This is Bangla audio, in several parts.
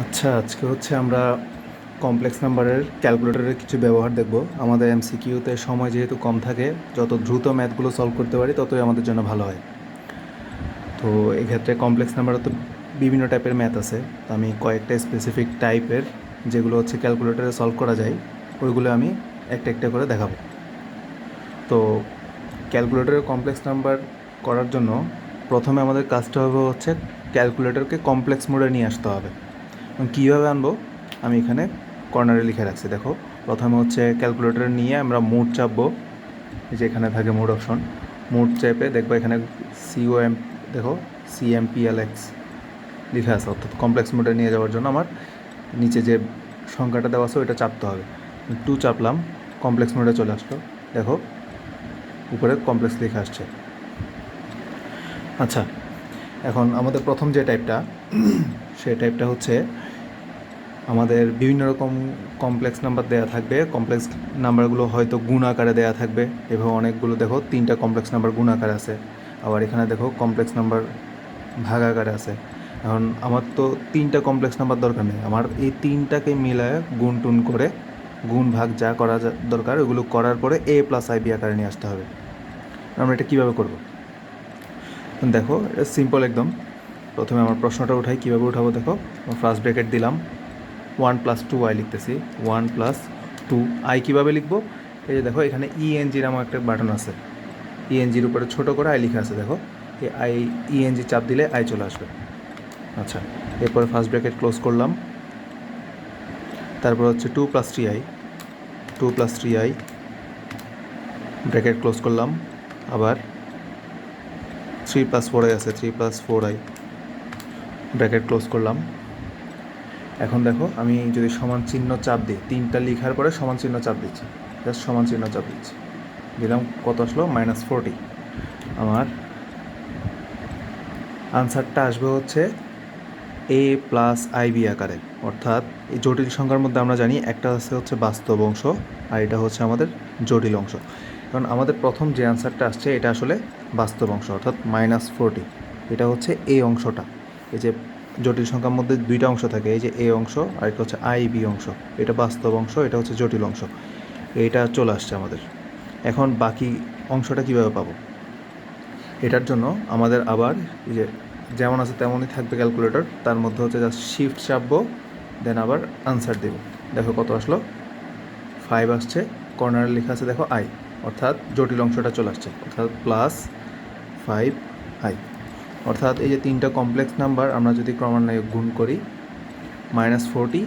আচ্ছা, আজকে হচ্ছে আমরা কমপ্লেক্স নাম্বারের ক্যালকুলেটরের কিছু ব্যবহার দেখব। আমাদের এমসিকিউতে সময় যেহেতু কম থাকে, যত দ্রুত ম্যাথগুলো সলভ করতে পারি ততই আমাদের জন্য ভালো হয়। তো এক্ষেত্রে কমপ্লেক্স নাম্বারে তো বিভিন্ন টাইপের ম্যাথ আছে। তো আমি কয়েকটা স্পেসিফিক টাইপের যেগুলো হচ্ছে ক্যালকুলেটরে সলভ করা যায় ওইগুলো আমি একটা একটা করে দেখাবো। তো ক্যালকুলেটরের কমপ্লেক্স নাম্বার করার জন্য প্রথমে আমাদের কাজটা হবে হচ্ছে ক্যালকুলেটরকে কমপ্লেক্স মোডে নিয়ে আসতে হবে। কীভাবে আনবো আমি এখানে কর্নারে লিখে রাখছি। দেখো, প্রথমে হচ্ছে ক্যালকুলেটর নিয়ে আমরা মোড চাপবো। এই যে এখানে থাকে মোড অপশন, মোড চেপে দেখবো এখানে সিওএম, দেখো সিএমপিএলএক্স লেখা আছে, অর্থাৎ কমপ্লেক্স মোডে নিয়ে যাওয়ার জন্য আমার নিচে যে সংখ্যাটা দেওয়া আছে ওইটা চাপতে হবে। 2 চাপলাম, কমপ্লেক্স মোডে চলে আসলো। দেখো উপরে কমপ্লেক্স লেখা আসছে। আচ্ছা, এখন আমাদের প্রথম যে টাইপটা সেই টাইপটা হচ্ছে আমাদের বিভিন্ন রকম কমপ্লেক্স নাম্বার দেওয়া থাকবে। কমপ্লেক্স নাম্বারগুলো হয়তো গুণ আকারে দেওয়া থাকবে। এভাবে অনেকগুলো দেখো 3টা কমপ্লেক্স নাম্বার গুণ আকারে আছে, আবার এখানে দেখো কমপ্লেক্স নাম্বার ভাগ আকারে আছে। এখন আমার তো 3টা কমপ্লেক্স নাম্বার দরকার নেই, আমার এই 3টাকে মিলায় গুণ টুন করে গুণ ভাগ যা করা দরকার ওগুলো করার পরে a+ib আকারে নিয়ে আসতে হবে। আমরা এটা কীভাবে করব দেখো, এটা সিম্পল একদম। প্রথমে আমার প্রশ্নটা উঠাই, কীভাবে উঠাবো দেখো। ফার্স্ট ব্র্যাকেট দিলাম, 1 + 2i লিখতেছি। 1 + 2i কীভাবে লিখবো, এই যে দেখো এখানে ইএনজি নামক একটা বাটন আছে, ইএনজির উপরে ছোটো করে আই লেখা আছে। দেখো এই আই, ইএনজি চাপ দিলে আই চলে আসবে। আচ্ছা, এরপরে ফার্স্ট ব্র্যাকেট ক্লোজ করলাম, তারপর হচ্ছে 2 + 3i, 2 + 3i ব্র্যাকেট ক্লোজ করলাম, আবার 3 + 4i আছে, 3 + 4i ব্র্যাকেট ক্লোজ করলাম। এখন দেখো আমি যদি সমান চিহ্ন চাপ দিই, 3টা লেখার পরে সমান চিহ্ন চাপ দিচ্ছি, জাস্ট সমান চিহ্ন চাপ দিচ্ছি, দিলাম, কত আসলো -40। আমার আনসারটা আসবে হচ্ছে a+ib আকারে। অর্থাৎ এই জটিল সংখ্যার মধ্যে আমরা জানি একটা আছে হচ্ছে বাস্তব অংশ আর এটা হচ্ছে আমাদের জটিল অংশ। কারণ আমাদের প্রথম যে আনসারটা আসছে এটা আসলে বাস্তব অংশ, অর্থাৎ -40। এটা হচ্ছে এই অংশটা। এই যে জটিল সংখ্যার মধ্যে 2টা অংশ থাকে, এই যে এ অংশ আর এটা হচ্ছে আইবি অংশ। এটা বাস্তব অংশ, এটা হচ্ছে জটিল অংশ। এইটা চলে আসছে আমাদের। এখন বাকি অংশটা কীভাবে পাবো, এটার জন্য আমাদের আবার এই যে যেমন আছে তেমনই থাকবে ক্যালকুলেটর, তার মধ্যে হচ্ছে জাস্ট শিফট চাপবো, দেন আবার আনসার দেব। দেখো কত আসলো, 5 আসছে। কর্নারে লেখা আছে দেখো আই, অর্থাৎ জটিল অংশটা চলে আসছে, অর্থাৎ +5i। অর্থাৎ এই যে 3টা কমপ্লেক্স নাম্বার আমরা যদি ক্রমান্বয়ে গুণ করি, -40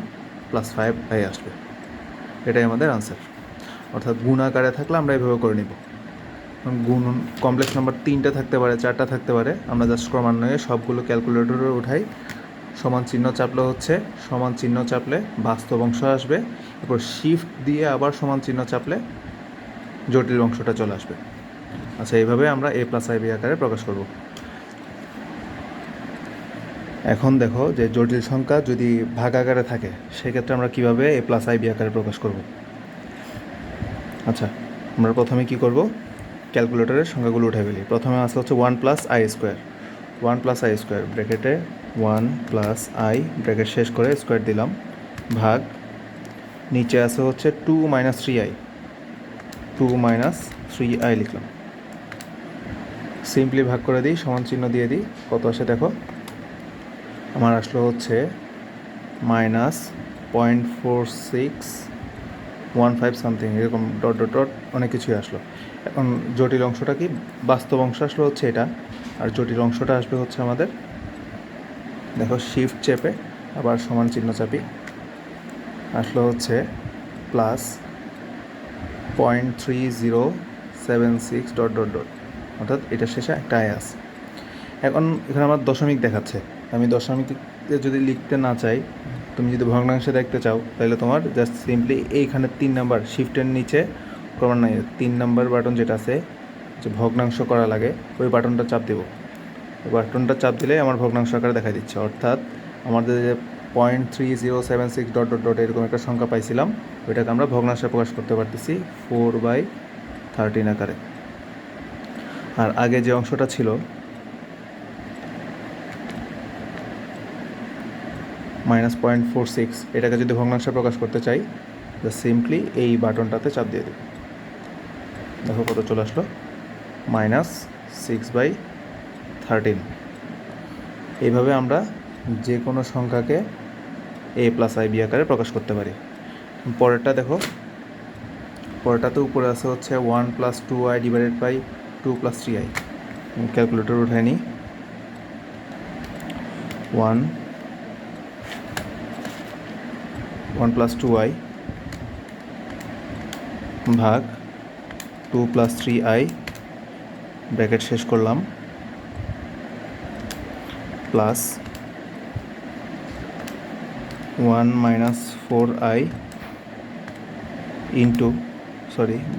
+ 5i আসবে। এটাই আমাদের আনসার। অর্থাৎ গুণ আকারে থাকলে আমরা এভাবে করে নিব। গুণ কমপ্লেক্স নাম্বার 3টা থাকতে পারে, 4টা থাকতে পারে, আমরা জাস্ট ক্রমান্বয়ে সবগুলো ক্যালকুলেটরে উঠাই। সমান চিহ্ন চাপলে হচ্ছে, সমান চিহ্ন চাপলে বাস্তব অংশ আসবে, এরপর শিফট দিয়ে আবার সমান চিহ্ন চাপলে জটিল অংশটা চলে আসবে। আচ্ছা, এইভাবে আমরা a+ib আকারে প্রকাশ করব। এখন দেখো যে জটিল সংখ্যা যদি ভাগ আকারে থাকে সেক্ষেত্রে আমরা কীভাবে a+ib আকারে প্রকাশ করব। আচ্ছা, আমরা প্রথমে কি করব, ক্যালকুলেটরের সংখ্যাগুলো উঠে ফেলি। প্রথমে আসে হচ্ছে 1 + i², 1 + i² ব্র্যাকেটে 1 + i ব্র্যাকেট শেষ করে স্কোয়ার দিলাম, ভাগ, নিচে আসে হচ্ছে 2 - 3i, 2 - 3i লিখলাম। সিম্পলি ভাগ করে দিই, সমান চিহ্ন দিয়ে দিই, কত আসে দেখো, আমার আসলো হচ্ছে -0.4615 সামথিং, এরকম ডট ডট ডট অনেক কিছুই আসলো। এখন জটিল অংশটা কি, বাস্তব অংশ আসলো হচ্ছে এটা, আর জটিল অংশটা আসবে হচ্ছে আমাদের, দেখো শিফট চেপে আবার সমান চিহ্ন চাপি, আসলো হচ্ছে +0.3076 ডট ডট ডট, অর্থাৎ এটার শেষে একটা আই আছে। এখন এখানে আমার দশমিক দেখাচ্ছে, আমি দশমিকে যদি লিখতে না চাই, তুমি যদি ভগ্নাংশে দেখতে চাও তাহলে তোমার জাস্ট সিম্পলি এইখানে 3 নাম্বার শিফটের নিচে ক্রমান্বয়ে 3 নাম্বার বাটন যেটা আছে, যে ভগ্নাংশ করা লাগে, ওই বাটনটা চাপ দেবো। ওই বাটনটা চাপ দিলে আমার ভগ্নাংশ আকারে দেখা দিচ্ছে। অর্থাৎ আমাদের যে 0.3076 ডট ডট ডট এরকম একটা সংখ্যা পাইছিলাম, ওইটাকে আমরা ভগ্নাংশে প্রকাশ করতে পারতেছি 4/13 আকারে। আর আগে যে অংশটা ছিল, -0.46, এটাকে যদি ভগ্নাংশে প্রকাশ করতে চাই সিম্পলি এই বাটনটাতে চাপ দিয়ে দেব। দেখো কত চলে আসলো, -6/13। এইভাবে আমরা যে কোনো সংখ্যাকে a+ib আকারে প্রকাশ করতে পারি। পরেরটা দেখো, পরেরটাতে উপরে আছে হচ্ছে 1 + 2i / 2 + 3i। ক্যালকুলেটর উঠাই নিই। 1 + 2i ভাগ 2 + 3i, ব্র্যাকেট শেষ করলাম, প্লাস 1 - 4i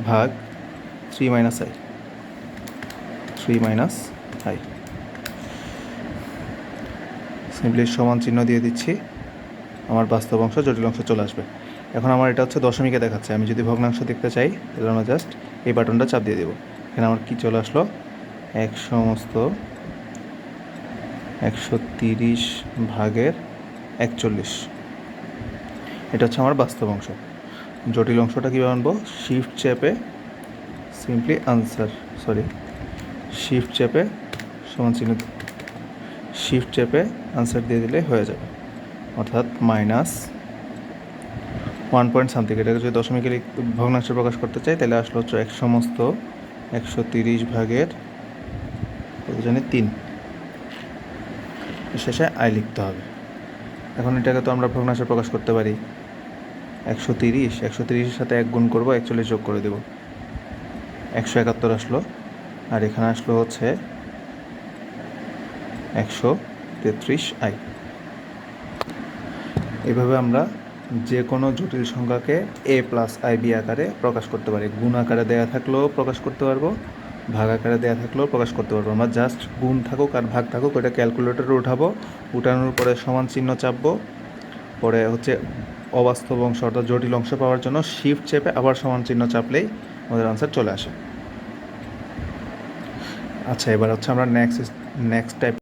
ভাগ 3 - i, সিম্পলি সমান চিহ্ন দিয়ে দিচ্ছি। আমার বাস্তব অংশ জটিল অংশ চলে আসবে। এখন আমার এটা হচ্ছে দশমিকে দেখাচ্ছে। আমি যদি ভগ্নাংশ দেখতে চাই তাহলে আমরা জাস্ট এই বাটনটা চাপ দিয়ে দেবো। এখানে আমার কি চলে আসলো, 130/41। এটা হচ্ছে আমার বাস্তব অংশ। জটিল অংশটা কীভাবে আনবো, শিফট চেপে সমান চিহ্ন শিফট চেপে আনসার দিয়ে দিলে হয়ে যাবে। অর্থাৎ -1 এটাকে যদি দশমিকে ভগ্নাংশে প্রকাশ করতে চাই তাহলে আসলে হচ্ছে 130/3 শেষে আই লিখতে হবে। এখন এটাকে তো আমরা ভগ্নাংশে প্রকাশ করতে পারি। 130-130-এর সাথে 1 গুণ করবো, 41 যোগ করে দেবো, 171 আসলো। আর এখানে আসলো হচ্ছে 133i। এভাবে আমরা যে কোনো জটিল সংখ্যাকে a+ib আকারে প্রকাশ করতে পারি। গুণ আকারে দেওয়া থাকলেও প্রকাশ করতে পারবো, ভাগ আকারে দেওয়া থাকলেও প্রকাশ করতে পারবো। আমরা জাস্ট গুণ থাকুক আর ভাগ থাকুক ওটা ক্যালকুলেটরে উঠাবো, উঠানোর পরে সমান চিহ্ন চাপবো, পরে হচ্ছে অবাস্তব অংশ অর্থাৎ জটিল অংশ পাওয়ার জন্য শিফট চেপে আবার সমান চিহ্ন চাপলেই আমাদের আনসার চলে আসে। আচ্ছা, এবার হচ্ছে আমরা নেক্সট টাইপ